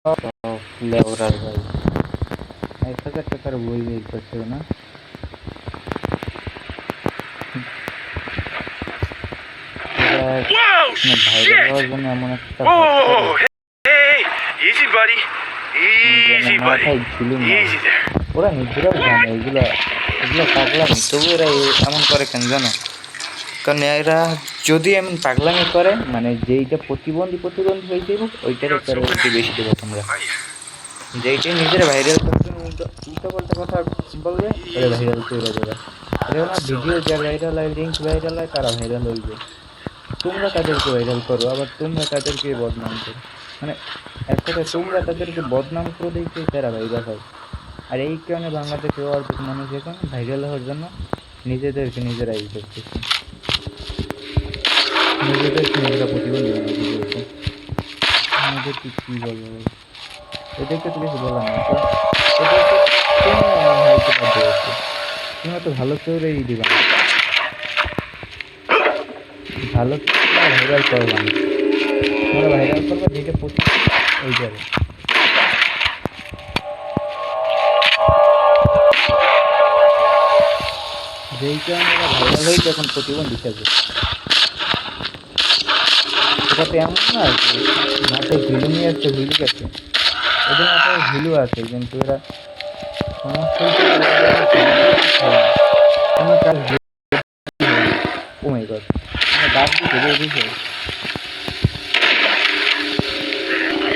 লেওরার ভাই 1,000 টাকার বই বের করছে না Whoa, ভাইরাল shit! হওয়ার জন্য এমন একটা Whoa, hey, easy, buddy. Easy, buddy. মাথায় ঝিলুম না Easy there. ওরা নিজেরাও জানে এগুলো এগুলো পাগলামি তবু এরা এমন করে কেন জানো কারণ এরা যদি এমন পাগলামি করে মানে যেইটা প্রতিবন্ধী হয়েছে ওইটার প্রায়োরিটি বেশি দেবো তোমরা যেইটাই নিজেরা ভাইরাল করবে উল্টো পাল্টা কথা বলবে ওরা ভাইরাল করে দেবে এরা না ভিডিও যা ভাইরাল হয় লিঙ্ক ভাইরাল হয় তারা ভাইরাল হইবে তোমরা তাদেরকে ভাইরাল করো আবার তোমরা তাদেরকে বদনাম করো মানে এক কথায় তোমরা তাদেরকে বদনাম করে দিয়েছে তারা ভাইরাল হয় আর এই কারণে বাংলাদেশের অর্ধেক মানুষ এখন ভাইরাল হওয়ার জন্য নিজেদেরকে নিজেরাই করতেছে নিজেদেরকে নিজেরা প্রতিবন্ধী বানিয়ে দিয়েছে আমাদেরকে কী বলবো এদেরকে তো কিছু বলা না এদেরকে হাইতে বাধ্য হচ্ছে তোমরা তো ভালো করেই দিবা না ভালো ভাইরাল করবা না তোমরা ভাইরাল করবা যেটা প্রতি ওই যাবে যেই কারণে এরা ভাইরাল হয়েছে এখন প্রতিবন্ধী হিসাবে এটা তো এমন না যে মাথায় ঝিলু নিয়ে আসছে ঝিলু গেছে ওদের মাথায় ঝিলু আছে কিন্তু এরা সমস্ত কোনো কাজ কমে গেছে ডাক দিতে দিয়েছে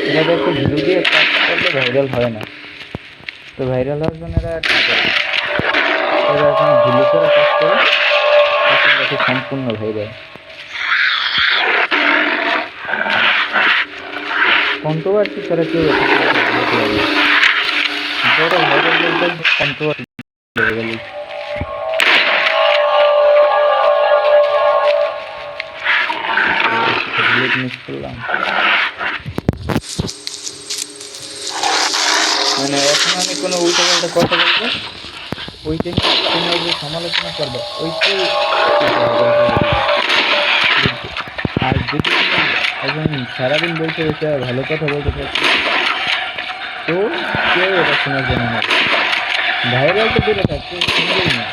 এরা দেখো ঝিলু দিয়ে কাজ করলে ভাইরাল হয় না তো ভাইরাল হওয়ার জন্য এরা কী করে এরা এখন ঝিলু করে কাজ করে এখন দেখে সম্পূর্ণ ভাইরাল কন্ট্রোভার্সি ছাড়া কেউ বড় ভাইরাল বলতে কন্ট্রোভার্সি হয়ে গেল মিস করলাম মানে এখন আমি কোনো উল্টো পাল্টা কথা বলবো ওইটা নিয়ে তোমরা যে সমালোচনা করবে ওইটাই আর যদি এখন সারাদিন বলতে বসে ভালো কথা বলতে চাচ্ছি তো কেউ এটা শোনার জন্য না ভাইরাল তো দূরে থাকছে শুনবেই না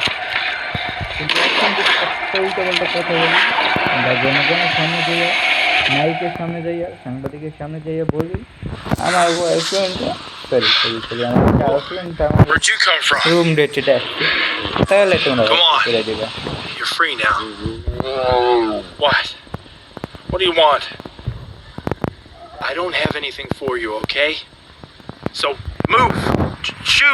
কিন্তু এখন যদি একটা উল্টো পাল্টা কথা বলি বা জনগণের সামনে যাইয়া মাইকের সামনে যাইয়া সাংবাদিকের সামনে যাইয়া বলি আমার বয়ফ্রেন্ডটা সরি আমার গার্লফ্রেন্ডটা আমার রুম ডেটেটা আসছে তাহলে তোমরা করে দেবে You're free now. What? What do you want? I don't have anything for you, okay? So move. Choose.